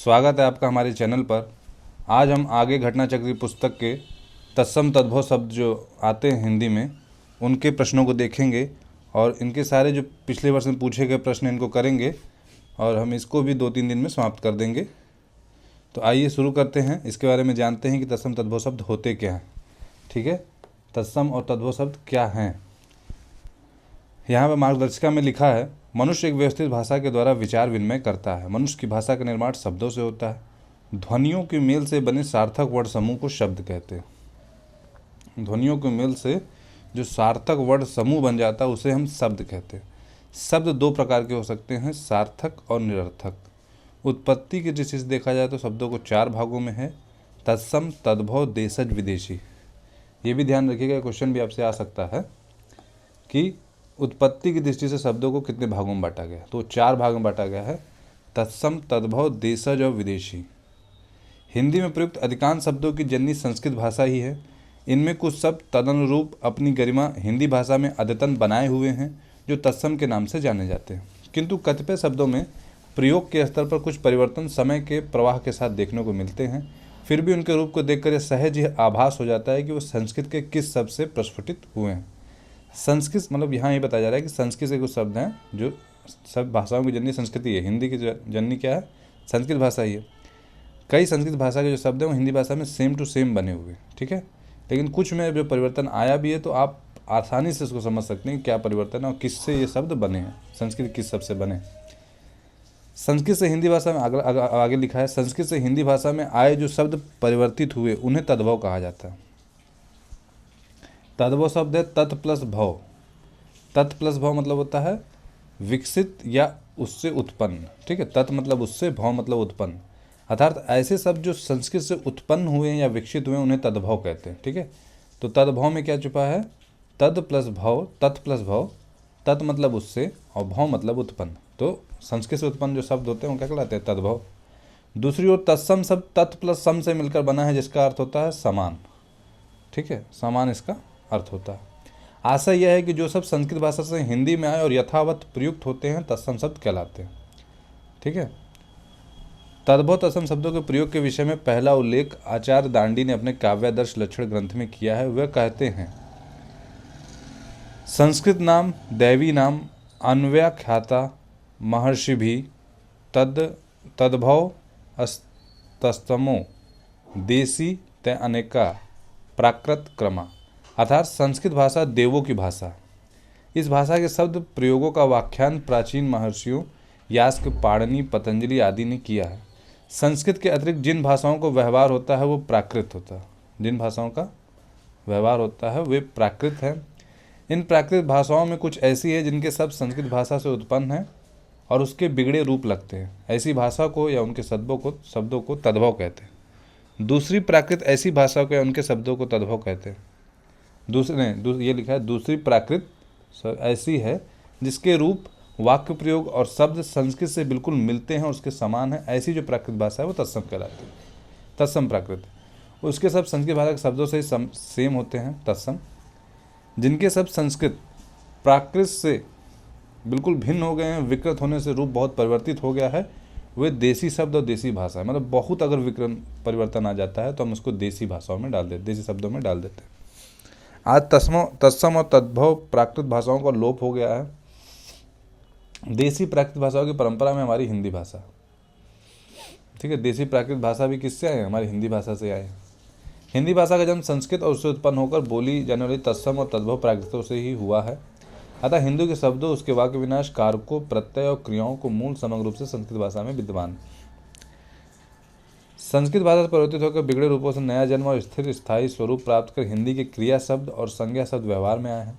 स्वागत है आपका हमारे चैनल पर। आज हम आगे घटना चक्री पुस्तक के तत्सम तद्भव शब्द जो आते हैं हिंदी में, उनके प्रश्नों को देखेंगे और इनके सारे जो पिछले वर्ष में पूछे गए प्रश्न इनको करेंगे और हम इसको भी 2-3 दिन में समाप्त कर देंगे। तो आइए शुरू करते हैं, इसके बारे में जानते हैं कि तत्सम तद्भव शब्द होते क्या हैं। ठीक है, तत्सम और तद्भव शब्द क्या हैं। यहाँ पर मार्गदर्शिका में लिखा है, मनुष्य एक व्यवस्थित भाषा के द्वारा विचार विनिमय करता है। मनुष्य की भाषा का निर्माण शब्दों से होता है। ध्वनियों के मेल से बने सार्थक वर्ण समूह को शब्द कहते हैं। ध्वनियों के मेल से जो सार्थक वर्ण समूह बन जाता है उसे हम शब्द कहते हैं। शब्द दो प्रकार के हो सकते हैं, सार्थक और निरर्थक। उत्पत्ति की दृष्टि से देखा जाए तो शब्दों को 4 भागों में है, तत्सम, तद्भव, देशज, विदेशी। ये भी ध्यान रखिएगा, क्वेश्चन भी आपसे आ सकता है कि उत्पत्ति की दृष्टि से शब्दों को कितने भागों में बांटा गया। तो 4 भागों में बांटा गया है, तत्सम, तद्भव, देशज और विदेशी। हिंदी में प्रयुक्त अधिकांश शब्दों की जननी संस्कृत भाषा ही है। इनमें कुछ शब्द तदनुरूप अपनी गरिमा हिंदी भाषा में अद्यतन बनाए हुए हैं जो तत्सम के नाम से जाने जाते हैं। किंतु कतिपय शब्दों में प्रयोग के स्तर पर कुछ परिवर्तन समय के प्रवाह के साथ देखने को मिलते हैं। फिर भी उनके रूप को देखकर यह सहज ही आभास हो जाता है कि वो संस्कृत के किस शब्द से प्रस्फुटित हुए हैं। संस्कृत मतलब यहाँ ये बताया जा रहा है कि संस्कृत से कुछ शब्द हैं जो सब भाषाओं की जननी संस्कृति है। हिंदी की जननी क्या है? संस्कृत भाषा ही है। कई संस्कृत भाषा के जो शब्द हैं वो हिंदी भाषा में सेम टू सेम बने हुए, ठीक है, लेकिन कुछ में जो परिवर्तन आया भी है तो आप आसानी से इसको समझ सकते हैं कि क्या परिवर्तन है और किससे ये शब्द बने हैं, संस्कृत किस शब्द से बने। संस्कृत से हिंदी भाषा में आगे लिखा है, संस्कृत से हिंदी भाषा में आए जो शब्द परिवर्तित हुए उन्हें तद्भव कहा जाता है। तद्भव शब्द है तत् प्लस भव। तत् प्लस भव मतलब होता है विकसित या उससे उत्पन्न, ठीक है। तत् मतलब उससे, भव मतलब उत्पन्न, अर्थात ऐसे शब्द जो संस्कृत से उत्पन्न हुए हैं या विकसित हुए हैं उन्हें तद्भव कहते हैं, ठीक है। तो तद्भव में क्या छुपा है? तद प्लस भव, तत् प्लस भव। तत् मतलब उससे और भव मतलब उत्पन्न। तो संस्कृत से उत्पन्न जो शब्द होते हैं वो क्या कहलाते हैं? तद्भव। दूसरी ओर तत्सम शब्द तत् प्लस सम से मिलकर बना है जिसका अर्थ होता है समान, ठीक है, समान इसका अर्थ होता है। आशा यह है कि जो सब संस्कृत भाषा से हिंदी में आए और यथावत प्रयुक्त होते हैं तत्सम शब्द कहलाते हैं, ठीक है। तद्भव तत्सम शब्दों के प्रयोग के विषय में पहला उल्लेख आचार्य दांडी ने अपने काव्यादर्श लक्षण ग्रंथ में किया है। वह कहते हैं, संस्कृत नाम दैवी नाम अन्व्याख्याता महर्षि भी तद्भव तस्तमो देसी तय अनेका प्राकृत क्रमा। अर्थात संस्कृत भाषा देवों की भाषा। इस भाषा के शब्द प्रयोगों का व्याख्यान प्राचीन महर्षियों यास्क, पाणिनि, पतंजलि आदि ने किया है। संस्कृत के अतिरिक्त जिन भाषाओं को व्यवहार होता है वो प्राकृत होता है। जिन भाषाओं का व्यवहार होता है वे प्राकृत है। इन प्राकृत भाषाओं में कुछ ऐसी है जिनके शब्द संस्कृत भाषा से उत्पन्न हैं और उसके बिगड़े रूप लगते हैं। ऐसी भाषा को या उनके शब्दों को तद्भव कहते हैं। दूसरी प्राकृत ऐसी भाषा को या उनके शब्दों को तद्भव कहते हैं। ये लिखा है, दूसरी प्राकृत ऐसी है जिसके रूप, वाक्य प्रयोग और शब्द संस्कृत से बिल्कुल मिलते हैं और उसके समान है। ऐसी जो प्राकृत भाषा है वो तत्सम कहलाती है। तत्सम प्राकृत, उसके सब संस्कृत भाषा के शब्दों से सेम होते हैं, तत्सम। जिनके सब संस्कृत प्राकृत से बिल्कुल भिन्न हो गए हैं, विकृत होने से रूप बहुत परिवर्तित हो गया है, वे देसी शब्द और देसी भाषा है। मतलब बहुत अगर विकृत परिवर्तन आ जाता है तो हम उसको देसी भाषाओं में डाल देते, देसी शब्दों में डाल देते हैं। आज तत्सम और तद्भव प्राकृत भाषाओं का लोप हो गया है। देसी प्राकृत भाषाओं की परंपरा में हमारी हिंदी भाषा, ठीक है। देसी प्राकृत भाषा भी किससे आए? हमारी हिंदी भाषा से आए। हिंदी भाषा का जन्म संस्कृत और उससे उत्पन्न होकर बोली जाने वाली तत्सम और तद्भव प्राकृतों से ही हुआ है। अतः हिंदू के शब्दों, उसके वाक्य विनाश, कारकों, प्रत्यय और क्रियाओं को मूल समग्र रूप से संस्कृत भाषा में विद्यमान। संस्कृत भाषा से परिवर्तित होकर बिगड़े रूपों से नया जन्म और स्थिर स्थायी स्वरूप प्राप्त कर हिंदी के क्रिया शब्द और संज्ञा शब्द व्यवहार में आए हैं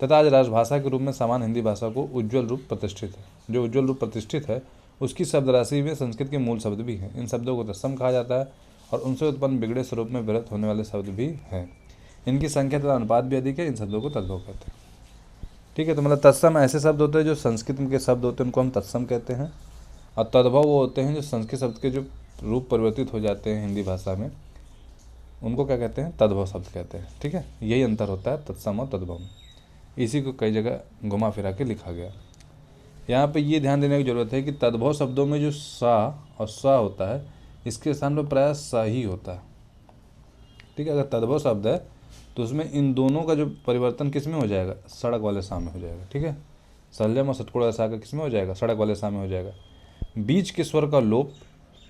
तथा आज राजभाषा के रूप में समान हिंदी भाषा को उज्ज्वल रूप प्रतिष्ठित है। जो उज्ज्वल रूप प्रतिष्ठित है उसकी शब्द राशि में संस्कृत के मूल शब्द भी हैं। इन शब्दों को तत्सम कहा जाता है और उनसे उत्पन्न बिगड़े स्वरूप में विरत होने वाले शब्द भी हैं। इनकी संख्या तथा अनुपात भी अधिक है। इन शब्दों को तद्भव कहते हैं, ठीक है। तो मतलब तत्सम ऐसे शब्द होते हैं जो संस्कृत के शब्द होते हैं, उनको हम तत्सम कहते हैं। और तद्भव वो होते हैं जो संस्कृत शब्द के जो रूप परिवर्तित हो जाते हैं हिंदी भाषा में, उनको क्या कहते हैं? तद्भव शब्द कहते हैं, ठीक है। यही अंतर होता है तत्सम और तद्भव में। इसी को कई जगह घुमा फिरा के लिखा गया। यहाँ पे ये ध्यान देने की ज़रूरत है कि तद्भव शब्दों में जो सा और सा होता है इसके स्थान पर प्रायः सा ही होता है। ठीक है, अगर तद्भव शब्द है तो उसमें इन दोनों का जो परिवर्तन किस में हो जाएगा, सड़क वाले सा में हो जाएगा। ठीक है, सलजम और षटकोण का सा का किस में हो जाएगा, सड़क वाले सा में हो जाएगा। बीच के स्वर का लोप,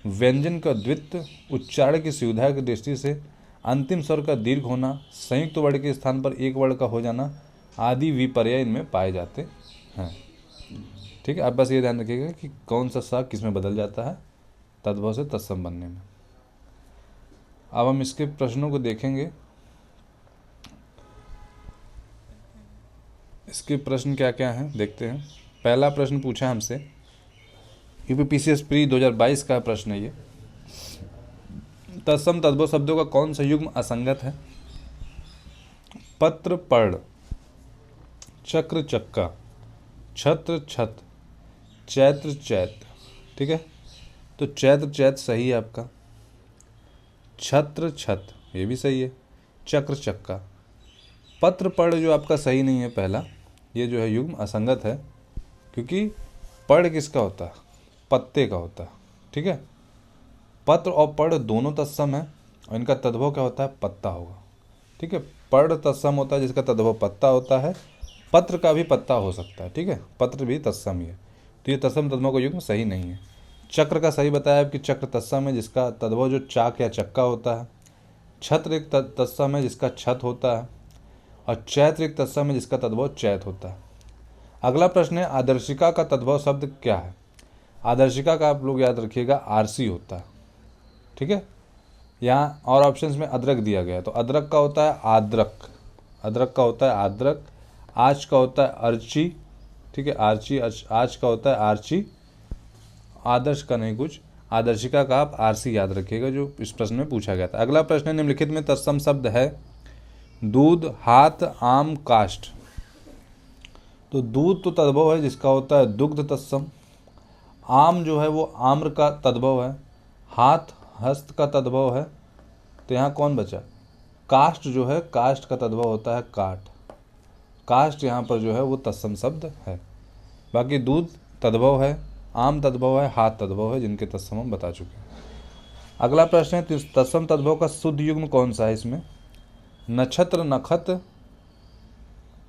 व्यंजन का द्वित्व, उच्चारण की सुविधा की दृष्टि से अंतिम स्वर का दीर्घ होना, संयुक्त वर्ण के स्थान पर एक वर्ण का हो जाना आदि विपर्यय इनमें पाए जाते हैं। ठीक है, आप बस ये ध्यान रखिएगा कि कौन सा सा किस में बदल जाता है तद्भव से तत्सम बनने में। अब हम इसके प्रश्नों को देखेंगे। इसके प्रश्न क्या क्या हैं देखते हैं। पहला प्रश्न पूछा हमसे, यूपीपीसीएस प्री 2022 का प्रश्न है ये। तत्सम तद्भव शब्दों का कौन सा युग्म असंगत है? पत्र पर्ण, चक्र चक्का, छत्र छत, चैत्र चैत। ठीक है, तो चैत्र चैत सही है आपका, छत्र छत ये भी सही है, चक्र चक्का। पत्र पर्ण जो आपका सही नहीं है पहला, ये जो है युग्म असंगत है, क्योंकि पर्ण किसका होता है, पत्ते का होता है। ठीक है, पत्र और पर्ण दोनों तत्सम है और इनका तद्भव क्या होता है, पत्ता होगा। ठीक है, पर्ण तत्सम होता है जिसका तद्भव पत्ता होता है, पत्र का भी पत्ता हो सकता है। ठीक है, पत्र भी तत्सम ही है, तो ये तत्सम तद्भव का युग्म सही नहीं है। चक्र का सही बताया कि चक्र तत्सम है जिसका तद्भव जो चाक या चक्का होता है। छत्र एक तत्सम है जिसका छत होता है, और चैत्र एक तत्सम है जिसका तद्भव चैत होता है। अगला प्रश्न है, आदर्शिका का तद्भव शब्द क्या है? आदर्शिका का आप लोग याद रखिएगा आरसी होता है। ठीक है, यहाँ और ऑप्शंस में अदरक दिया गया है, तो अदरक का होता है आद्रक, अदरक का होता है आद्रक, आज का होता है अर्ची। ठीक है, आर्ची, आज का होता है आर्ची, आदर्श का नहीं कुछ, आदर्शिका का आप आरसी याद रखिएगा जो इस प्रश्न में पूछा गया था। अगला प्रश्न है, निम्नलिखित में तत्सम शब्द है दूध, हाथ, आम, काष्ठ। तो दूध तो तद्भव है जिसका होता है दुग्ध तत्सम, आम जो है वो आम्र का तद्भव है, हाथ हस्त का तद्भव है, तो यहाँ कौन बचा, काष्ठ जो है काष्ठ का तद्भव होता है काठ, काष्ठ यहाँ पर जो है वो तत्सम शब्द है। बाकी दूध तद्भव है, आम तद्भव है, हाथ तद्भव है, जिनके तत्सम हम बता चुके हैं। अगला प्रश्न है, तत्सम तद्भव का शुद्ध युग्म कौन सा है इसमें? नक्षत्र नखत,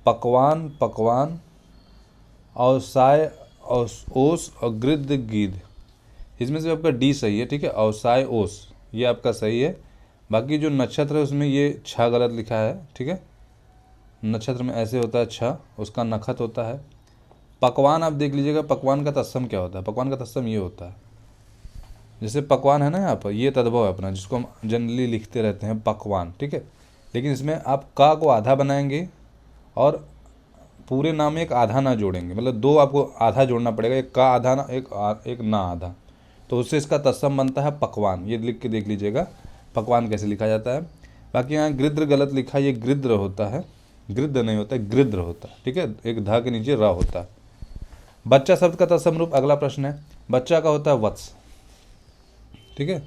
पकवान पकवान, औसाय ओस और गृद्ध गीध। इसमें से आपका डी सही है। ठीक है, औसाय ओस ये आपका सही है। बाकी जो नक्षत्र है उसमें ये छ गलत लिखा है। ठीक है, नक्षत्र में ऐसे होता है छ, उसका नखत होता है। पकवान आप देख लीजिएगा, पकवान का तत्सम क्या होता है, पकवान का तत्सम ये होता है, जैसे पकवान है ना यहाँ पर, ये तद्भव है अपना जिसको हम जनरली लिखते रहते हैं पकवान। ठीक है, लेकिन इसमें आप का को आधा बनाएंगे और पूरे नाम में एक आधा ना जोड़ेंगे, मतलब दो आपको आधा जोड़ना पड़ेगा, एक का आधा ना, एक ना आधा, तो उससे इसका तत्सम बनता है पकवान। ये लिख के देख लीजिएगा पकवान कैसे लिखा जाता है। बाकी यहाँ गृद्र गलत लिखा है, ये गृद्र होता है, गृद्ध नहीं होता है, गृद्र होता है। ठीक है, एक धा के नीचे र होता है। बच्चा शब्द का तत्सम रूप, अगला प्रश्न है, बच्चा का होता है वत्स। ठीक है,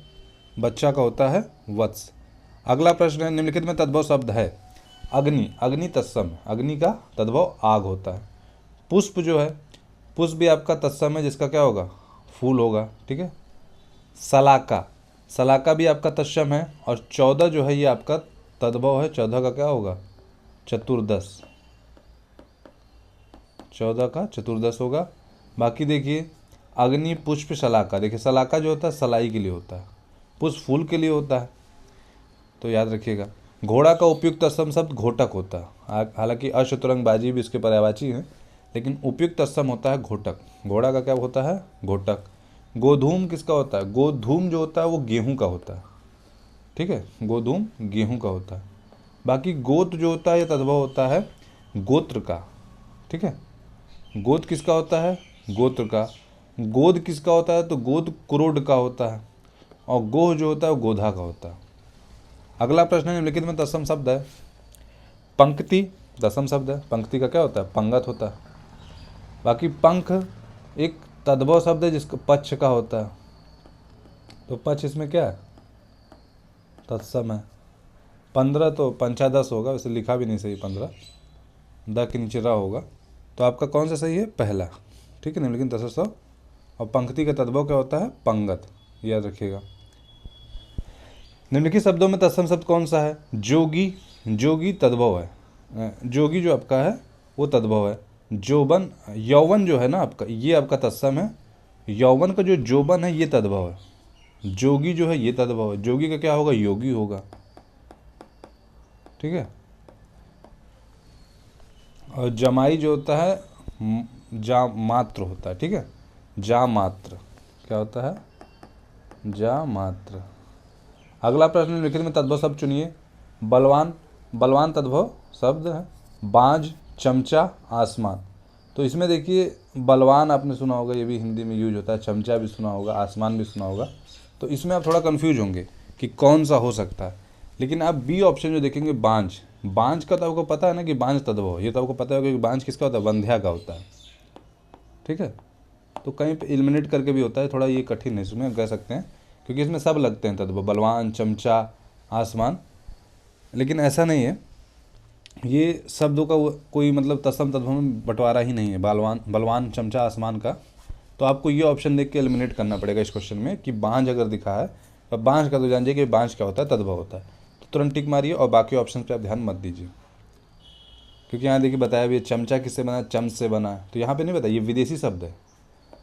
बच्चा का होता है वत्स। अगला प्रश्न है, निम्नलिखित में तद्भव शब्द है अग्नि, अग्नि तत्सम, अग्नि का तद्भव आग होता है। पुष्प जो है, पुष्प भी आपका तत्सम है जिसका क्या होगा, फूल होगा। ठीक है, सलाका, सलाका भी आपका तत्सम है, और 14 जो है ये आपका तद्भव है, 14 का क्या होगा, चतुर्दश, 14 का चतुर्दश होगा। बाकी देखिए अग्नि पुष्प सलाका, देखिए सलाका जो होता है सलाई के लिए होता है, पुष्प फूल के लिए होता है, तो याद रखिएगा। घोड़ा का उपयुक्त तत्सम शब्द घोटक होता है, हालांकि अशतरंगबाजी भी इसके पर्यायवाची है, लेकिन उपयुक्त तत्सम होता है घोटक। घोड़ा का क्या होता है, घोटक। गोधूम किसका होता है, गोधूम जो होता है वो गेहूं का होता है। ठीक है, गोधूम गेहूं का होता है। बाकी गोत जो होता है ये तद्भव होता है गोत्र का। ठीक है, गोत किसका होता है, गोत्र का। गोद किसका होता है, तो गोद क्रोड का होता है, और गोह जो होता है वो गोधा का होता है। अगला प्रश्न है, निम्नलिखित में तत्सम शब्द है पंक्ति, तत्सम शब्द है, पंक्ति का क्या होता है, पंगत होता है। बाकी पंख एक तद्भव शब्द है जिसका पक्ष का होता है, तो पक्ष इसमें क्या है, तत्सम है। 15 तो पंचादश होगा, वैसे लिखा भी नहीं सही, 15 द के नीचे रा होगा, तो आपका कौन सा सही है, पहला। ठीक है, निम्नलिखित तत्सम शब्द, और पंक्ति का तद्भव क्या होता है? पंगत, याद रखिएगा। निम्नलिखित शब्दों में तत्सम शब्द कौन सा है? जोगी, जोगी तद्भव है, जोगी जो आपका है वो तद्भव है। जोबन, यौवन जो है ना आपका, ये आपका तत्सम है। यौवन का जो जोबन है ये तद्भव है। जोगी जो है ये तद्भव है। जोगी का क्या होगा? योगी होगा, ठीक है। और जमाई जो होता है जा मात्र होता है, ठीक है। जा मात्र क्या होता है? जा मात्र। अगला प्रश्न, निम्नलिखित में तद्भव शब्द चुनिए। बलवान, बलवान तद्भव शब्द है। बांझ, चमचा, आसमान। तो इसमें देखिए बलवान आपने सुना होगा, ये भी हिंदी में यूज होता है। चमचा भी सुना होगा, आसमान भी सुना होगा। तो इसमें आप थोड़ा कंफ्यूज होंगे कि कौन सा हो सकता है। लेकिन आप बी ऑप्शन जो देखेंगे, बांझ, बांझ का तो आपको पता है ना कि बांझ तद्भव, ये तो आपको पता होगा कि बांझ किसका होता है? बंध्या का होता है, ठीक है। तो कहीं पे एलिमिनेट करके भी होता है, थोड़ा ये कठिन है, इसमें कह सकते हैं, क्योंकि इसमें सब लगते हैं तद्भव, बलवान, चमचा, आसमान। लेकिन ऐसा नहीं है, ये शब्दों का कोई मतलब तत्सम तद्भव में बंटवारा ही नहीं है, बलवान, बलवान, चमचा, आसमान का। तो आपको ये ऑप्शन देख के एलिमिनेट करना पड़ेगा इस क्वेश्चन में कि बांझ अगर दिखा है, तो बांझ का तो जानिए कि बांझ क्या होता है? तद्भव होता है। तो तुरंत टिक मारिए और बाकी ऑप्शन पे आप ध्यान मत दीजिए, क्योंकि यहाँ देखिए बताया भी है, चमचा किससे बना है? चम से बना है। तो यहाँ पे नहीं बताया, ये विदेशी शब्द है।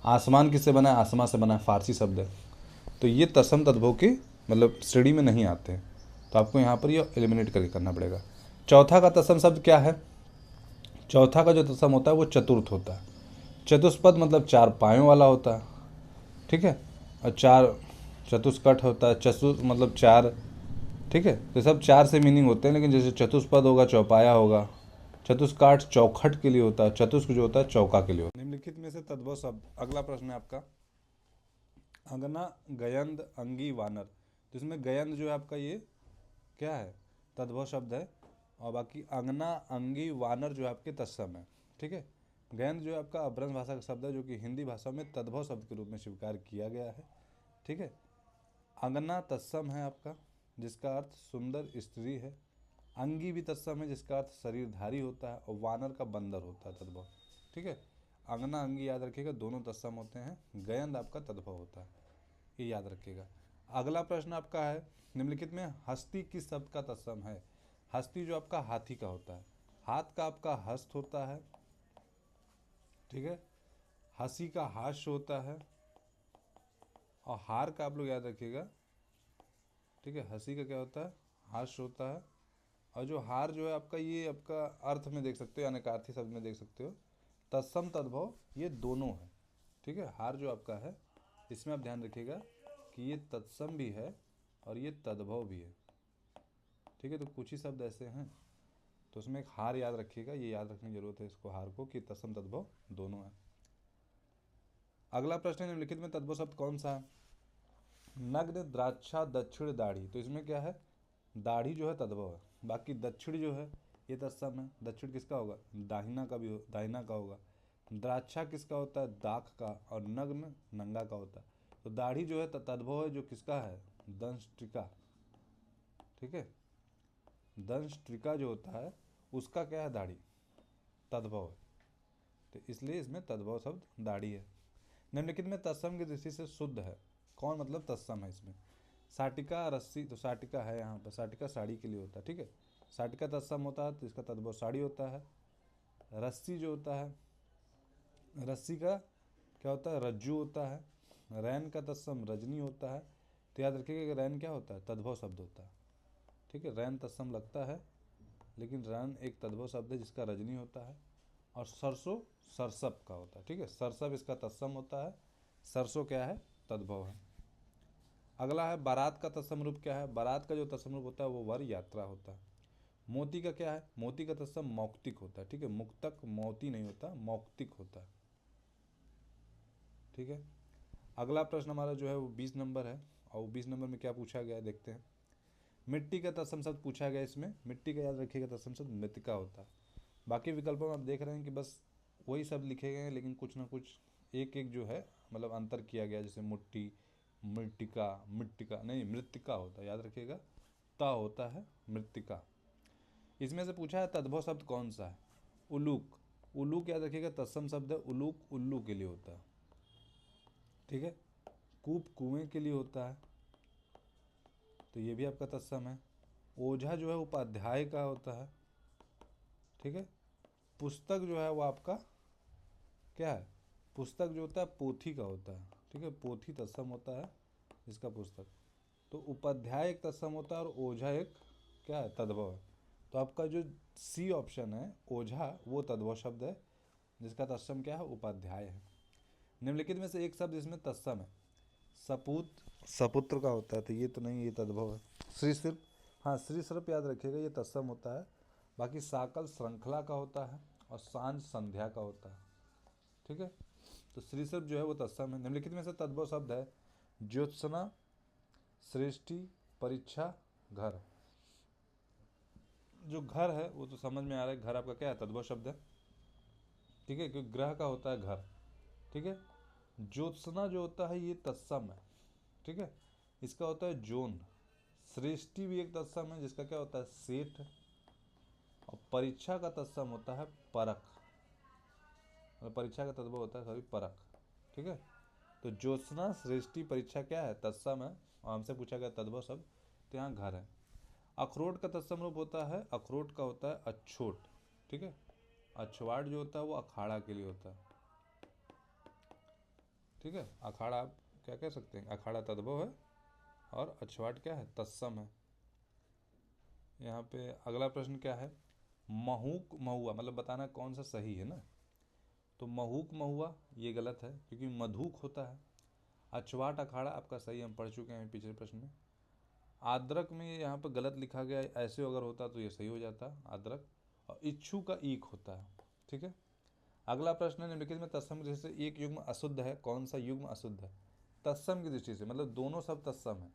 आसमान किससे बना है? आसमा से बना है, फारसी शब्द है। तो ये तत्सम तद्भव की मतलब श्रेणी में नहीं आते हैं। तो आपको यहाँ पर ये एलिमिनेट करके करना पड़ेगा। चौथा का तत्सम शब्द क्या है? चौथा का जो तत्सम होता है वो चतुर्थ होता है। चतुष्पद मतलब चार पायों वाला होता है, ठीक है। और चार चतुष्कट होता है, चतुर मतलब चार, ठीक है। तो सब चार से मीनिंग होते हैं, लेकिन जैसे चतुष्पद होगा चौपाया होगा, चतुष्काठ चौखट के लिए होता है, चतुष्क जो होता है चौका के लिए होता है। निम्नलिखित में से तद्भव शब्द, अगला प्रश्न है आपका, अंगना, गयंद, अंगी, वानर। तो इसमें गयंद जो है आपका ये क्या है? तद्भव शब्द है। और बाकी अंगना, अंगी, वानर जो है आपके तत्सम है, ठीक है। गयंद जो है आपका अभ्रंश भाषा का शब्द है, जो कि हिंदी भाषा में तद्भव शब्द के रूप में स्वीकार किया गया है, ठीक है। अंगना तत्सम है आपका, जिसका अर्थ सुंदर स्त्री है। अंगी भी तत्सम है, जिसका अर्थ शरीरधारी होता है। और वानर का बंदर होता है तद्भव, ठीक है। अंगना, अंगी याद रखिएगा, दोनों तत्सम होते हैं। गयंद आपका तद्भव होता है, ये याद रखिएगा। अगला प्रश्न आपका है, निम्नलिखित में हस्ती किस शब्द का तत्सम है? हस्ती जो आपका हाथी का होता है। हाथ का आपका हस्त होता है, ठीक है। हंसी का हास्य होता है। और हार का आप लोग याद रखिएगा, ठीक है। हंसी का क्या होता है? हास्य होता है। और जो हार जो है आपका, ये आपका अर्थ में देख सकते हो, अनेकार्थी शब्द में देख सकते हो। तत्सम तद्भव ये दोनों है, ठीक है। हार जो आपका है, इसमें आप ध्यान रखिएगा कि ये तत्सम भी है और ये तद्भव भी है, ठीक है। तो कुछ ही शब्द ऐसे हैं, तो उसमें एक हार याद रखिएगा, ये याद रखने की जरूरत है इसको, हार को, कि तत्सम तद्भव दोनों है। अगला प्रश्न है, निम्नलिखित में तद्भव शब्द कौन सा है? नग्न, द्राक्षा, दक्षिण, दाढ़ी। तो इसमें क्या है? दाढ़ी जो है तद्भव है, बाकी दक्षिण जो है ये तत्सम है। दक्षिण किसका होगा? दाहिना का भी हो, दाहिना का होगा। द्राक्षा किसका होता है? दाख का। और नग्न नंगा का होता है। तो दाढ़ी जो है तद्भव है, जो किसका है? दंष्ट्रिका, ठीक है। दंष्ट्रिका जो होता है उसका क्या है? दाढ़ी, तद्भव है। तो इसलिए इसमें तद्भव शब्द दाढ़ी है। निम्नलिखित में तत्सम की दृष्टि से शुद्ध है कौन? मतलब तत्सम है इसमें। साटिका, रस्सी। तो साटिका है यहाँ पर, साटिका साड़ी के लिए होता है, ठीक है। साटिका तत्सम होता है, तो इसका तद्भव साड़ी होता है। रस्सी जो होता है, रस्सी का क्या होता है? रज्जू होता है। रैन का तत्सम रजनी होता है। तो याद रखिएगा कि रैन क्या होता है? तद्भव शब्द होता है, ठीक है। रैन तत्सम लगता है, लेकिन रैन एक तद्भव शब्द है जिसका रजनी होता है। और सरसों सरसप का होता है, ठीक है। सरसप इसका तत्सम होता है, सरसों क्या है? तद्भव है। अगला है बारात का तत्सम रूप क्या है? बारात का जो तत्सम रूप होता है वो वर यात्रा होता है। मोती का क्या है? मोती का तत्सम मौक्तिक होता है, ठीक है। मुक्तक मोती नहीं होता, मौक्तिक होता है, ठीक है। अगला प्रश्न हमारा जो है वो 20 नंबर है। और 20 नंबर में क्या पूछा गया है देखते हैं। मिट्टी का तत्सम शब्द पूछा गया इसमें। मिट्टी का याद रखिएगा तत्सम शब्द मृतिका होता है। बाकी विकल्पों में आप देख रहे हैं कि बस वही शब्द लिखे गए हैं, लेकिन कुछ ना कुछ एक एक जो है मतलब अंतर किया गया। जैसे मुट्ठी, मृतिका, मृतिका नहीं, मृतिका होता है, याद रखिएगा। ता होता है मृतिका। इसमें से पूछा है तद्भव शब्द कौन सा है? उलूक, उलूक याद रखिएगा तत्सम शब्द है, उलूक उल्लू के लिए होता है, ठीक है। कूप कुएं के लिए होता है, तो ये भी आपका तत्सम है। ओझा जो है उपाध्याय का होता है, ठीक है। पुस्तक जो है वो आपका क्या है, पुस्तक जो होता है पोथी का होता है, ठीक है। पोथी तत्सम होता है इसका पुस्तक। तो उपाध्याय एक तत्सम होता है और ओझा एक क्या है, तद्भव है। तो आपका जो सी ऑप्शन है ओझा वो तद्भव शब्द है जिसका तत्सम क्या है, उपाध्याय है। निम्नलिखित में से एक शब्द इसमें तत्सम है, सपूत सपुत्र का होता है, तो ये तो नहीं, ये तद्भव है। श्री सिर्फ, हाँ श्री सिर्फ याद रखिएगा ये तत्सम होता है। बाकी साकल श्रृंखला का होता है और सांझ संध्या का होता है, ठीक है। तो श्री सिर्फ जो है वो तत्सम है। निम्नलिखित में से तद्भव शब्द है ज्योत्सना, श्रेष्ठी, परीक्षा, घर। जो घर है वो तो समझ में आ रहा है, घर आपका क्या है, तद्भव शब्द है, ठीक है, क्योंकि ग्रह का होता है घर, ठीक है। ज्योत्सना जो होता है ये तत्सम है, ठीक है, इसका होता है जोन। श्रेष्ठी भी एक तत्सम है जिसका क्या होता है, सेठ। और परीक्षा का तत्सम होता है परख, मतलब परीक्षा का तद्भव होता है सॉरी परख, ठीक है। तो ज्योत्सना, श्रेष्ठी, परीक्षा क्या है, तत्सम है। और हमसे पूछा गया तद्भव शब्द, तो यहाँ घर है। अखरोट का तत्सम रूप होता है, अखरोट का होता है अछोट, ठीक है। अछवाट जो होता है वो अखाड़ा के लिए होता है, ठीक है। अखाड़ा आप क्या कह सकते हैं, अखाड़ा तद्भव है और अछवाट क्या है, तत्सम है। यहाँ पे अगला प्रश्न क्या है, महूक महुआ, मतलब बताना कौन सा सही है ना। तो महूक महुआ ये गलत है क्योंकि मधुक होता है। अछवाट अखाड़ा आपका सही, हम पढ़ चुके हैं पिछले प्रश्न में। आद्रक में यहाँ पर गलत लिखा गया है, ऐसे अगर होता तो ये सही हो जाता आद्रक। और इच्छु का ईक होता है, ठीक है। अगला प्रश्न है निम्नलिखित में तत्सम की दृष्टि से एक युग्म अशुद्ध है, कौन सा युग्म अशुद्ध है। तत्सम की दृष्टि से मतलब दोनों सब तत्सम है,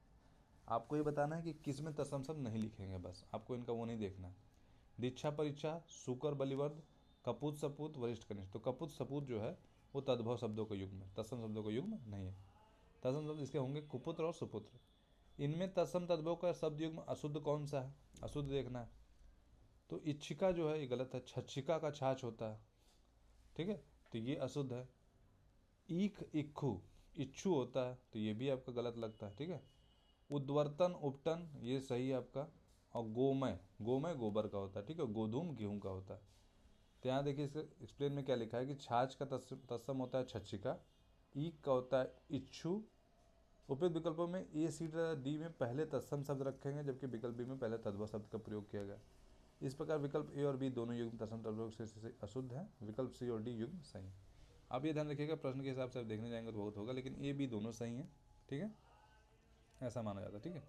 आपको ये बताना है कि किस में तत्सम सब नहीं लिखेंगे, बस आपको इनका वो नहीं देखना है। दीक्षा परीक्षा, सुकर बलिवर्द, कपूत सपूत, वरिष्ठ कनिष्ठ। तो कपूत सपूत जो है वो तद्भव शब्दों का युग्म है, तत्सम शब्दों का युग्म नहीं है। तत्सम शब्द इसके होंगे कुपुत्र और सुपुत्र। इनमें तत्सम तद्भव का शब्द युग्म अशुद्ध कौन सा है, अशुद्ध देखना है। तो इच्छिका जो है ये गलत है, छच्छिका का छाछ होता है, ठीक है, तो ये अशुद्ध है। ईख इक्खु इच्छु होता है, तो ये भी आपका गलत लगता है, ठीक है। उद्वर्तन उपटन ये सही है आपका। और गोमय, गोमय गोबर का होता है, ठीक है। गोधूम गेहूं का होता है। तो यहाँ देखिए इसके एक्सप्लेन में क्या लिखा है कि छाछ का तत्सम होता है छच्छिका, ईख का होता है इच्छु। उपयुक्त विकल्पों में ए सी डी में पहले तत्सम शब्द रखेंगे जबकि विकल्प बी में पहले तद्भव शब्द का प्रयोग किया गया। इस प्रकार विकल्प ए और बी दोनों युग्म तत्सम तद्भव से अशुद्ध है, विकल्प सी और डी युग्म सही। आप ये ध्यान रखिएगा प्रश्न के हिसाब से आप देखने जाएंगे तो बहुत होगा, लेकिन ए बी दोनों सही हैं, ठीक है, ऐसा माना जाता है, ठीक है।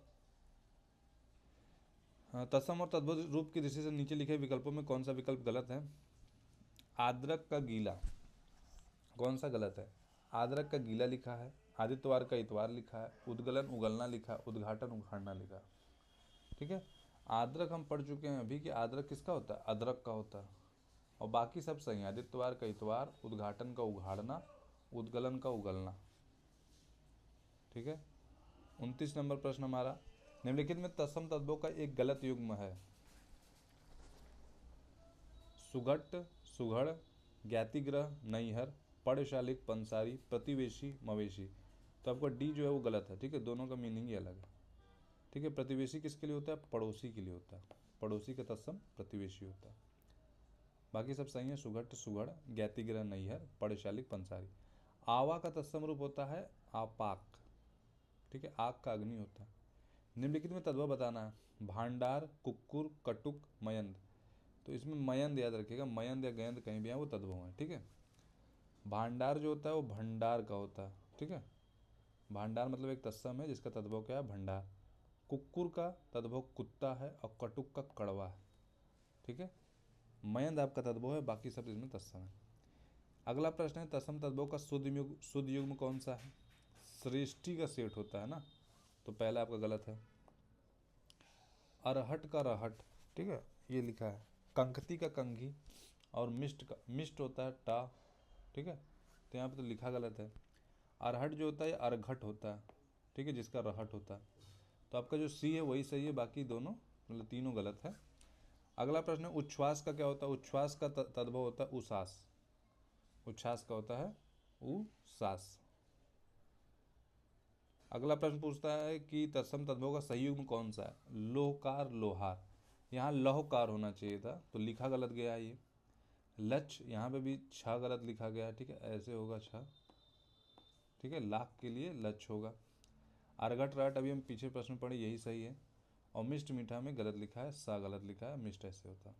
हाँ, तत्सम और तद्भव रूप की दृष्टि से नीचे लिखे विकल्पों में कौन सा विकल्प गलत है। आद्रक का गीला कौन सा गलत है, आद्रक का गीला लिखा है, आदित्यवार का इतवार लिखा है, उद्गलन उगलना लिखा, उद्घाटन उघाड़ना लिखा, ठीक है। आद्रक हम पढ़ चुके हैं अभी कि आद्रक किसका होता है, अदरक का होता है। और बाकी सब सही है, आदित्यवार का इतवार, उद्घाटन का उघाड़ना, उद्गलन का उगलना, ठीक है। 29 नंबर प्रश्न हमारा, निम्नलिखित में तत्सम तद्भव का एक गलत युग्म है। सुघट सुघड़, ज्ञातिग्रह, नैहर, पर्णशालिक, पंसारी, प्रतिवेशी, मवेशी। तो आपका डी जो है वो गलत है, ठीक है, दोनों का मीनिंग ही अलग है, ठीक है। प्रतिवेशी किसके लिए होता है, पड़ोसी के लिए होता है, पड़ोसी का तत्सम प्रतिवेशी होता है। बाकी सब सही है, सुघट सुघड़, ज्ञातिग्रह, नैहर, पर्णशालिक, पंसारी। आवा का तत्सम रूप होता है आपाक, ठीक है, आग का अग्नि होता है। निम्नलिखित में तद्भव बताना है, भांडार, कुक्कुर, कटुक, मयंद। तो इसमें मयंद याद रखिएगा, मयंद या गयंद कहीं भी है वो तद्भव है, ठीक है। भांडार जो होता है वो भंडार का होता है, ठीक है। भांडार मतलब एक तत्सम है जिसका तद्भव क्या है, भंडार। कुक्कुर का तद्भव कुत्ता है और कटुक का कड़वा है, ठीक है। मयंद आपका तद्भव है, बाकी सब इसमें तत्सम है। अगला प्रश्न है तत्सम तद्भव का शुद्ध युग्म कौन सा है। श्रेष्ठी का सेठ होता है ना, तो पहला आपका गलत है। अरहट का रहट, ठीक है, ये लिखा है। कंकती का कंघी और मिष्ट का, मिष्ट होता है टा, ठीक है, तो यहाँ पे तो लिखा गलत है। अरहट जो होता है अरघट होता है, ठीक है, जिसका रहट होता है। तो आपका जो सी है वही सही है, बाकी दोनों मतलब तीनों गलत है। अगला प्रश्न है उच्छ्वास का क्या होता है? उच्छ्वास का तद्भव होता है उसास। उच्छ्वास का होता है उसास। अगला प्रश्न पूछता है कि तत्सम तद्भव का सही युग्म कौन सा है? लोहकार लोहार। यहाँ लौहकार होना चाहिए था, तो लिखा गलत गया है ये। लच, यहाँ पे भी छ गलत लिखा गया है, ठीक है, ऐसे होगा छ, ठीक है, लाख के लिए लच होगा। अर्घट रट अभी हम पीछे प्रश्न पढ़े, यही सही है। और मिष्ट मीठा में गलत लिखा है, सा गलत लिखा है, मिष्ट ऐसे होता है।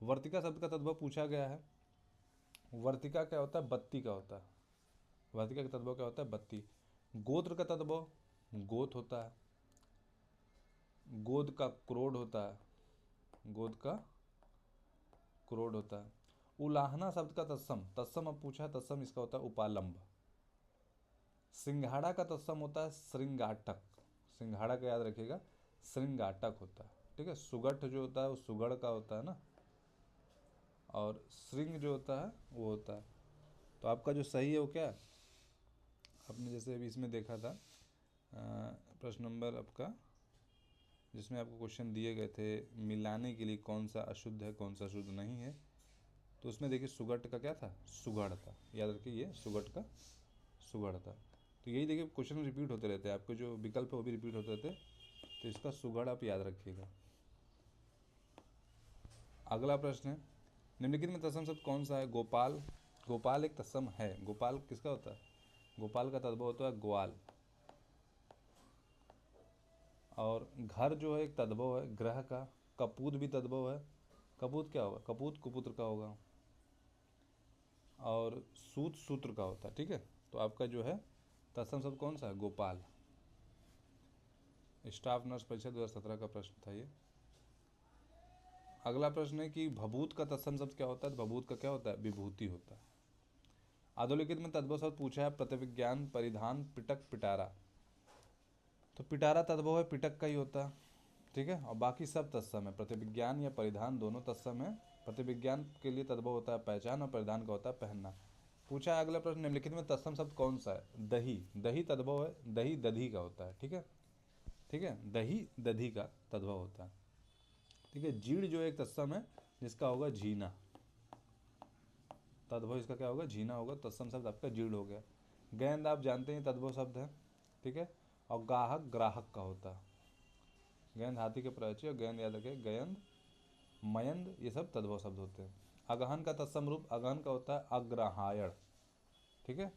वर्तिका शब्द का तद्भव पूछा गया है। वर्तिका क्या होता है? बत्ती का होता है। वर्तिका का तद्भव क्या होता है? बत्ती। गोत्र का तद्भव गोत होता है। गोद का क्रोड होता है। गोद का क्रोड होता है। उलाहना शब्द का तत्सम, तत्सम अब पूछा है, तत्सम इसका होता है उपालंब। सिंघाड़ा का तत्सम होता है श्रृंगाटक। सिंघाड़ा का याद रखिएगा, श्रृंगाटक होता है, ठीक है। सुगठ जो होता है वो सुगढ़ का होता है ना, और श्रृंग जो होता है वो होता है। तो आपका जो सही है वो क्या है? आपने जैसे अभी इसमें देखा था प्रश्न नंबर आपका, जिसमें आपको क्वेश्चन दिए गए थे मिलाने के लिए कौन सा अशुद्ध है कौन सा शुद्ध नहीं है, तो उसमें देखिए सुगढ़ का क्या था? सुगढ़ था। याद रखिए ये सुगढ़ का सुगढ़ था। तो यही देखिए क्वेश्चन रिपीट होते रहते हैं, आपके जो विकल्प है वो भी रिपीट होते रहते, तो इसका सुगढ़ आप याद रखिएगा। अगला प्रश्न है निम्नलिखित में तत्सम शब्द कौन सा है? गोपाल। गोपाल एक तत्सम है। गोपाल किसका होता है? गोपाल का तद्भव होता है ग्वाल। और घर जो है एक तद्भव है ग्रह का। कपूत भी तद्भव है। कपूत क्या होगा? कपूत कुपुत्र का होगा। और सूत सूत्र का होता है, ठीक है। तो आपका जो है तत्सम शब्द कौन सा है? गोपाल। स्टाफ नर्स परीक्षा 2017 का प्रश्न था ये। अगला प्रश्न है कि भभूत का तत्सम शब्द क्या होता है? भभूत का क्या होता है? विभूति होता है। अधोलिखित में तद्भव शब्द पूछा है प्रतिविज्ञान परिधान पिटक पिटारा। तो पिटारा तद्भव है पिटक का ही होता है, ठीक है। और बाकी सब तत्सम है। प्रतिविज्ञान या परिधान दोनों तत्सम है। प्रतिविज्ञान के लिए तद्भव होता है पहचान और परिधान का होता है पहनना। पूछा है अगला प्रश्न निम्नलिखित में तत्सम शब्द कौन सा है? दही। दही तद्भव है दही दधी का होता है, ठीक है, ठीक है, दही दधी का तद्भव होता है, ठीक है। जीड़ जो एक तत्सम है जिसका होगा झीना। तद्भव इसका क्या होगा? झीना होगा। तत्सम शब्द आपका जीड़ हो गया। गेंद आप जानते हैं तद्भव शब्द है, ठीक है। और गाहक ग्राहक का होता है। गेंद हाथी के प्राची और गेंद याद रखें गयंद मयंद, ये सब तद्भव शब्द होते हैं। अगहन का तत्सम रूप अगहन का होता है अग्रहायण, ठीक है।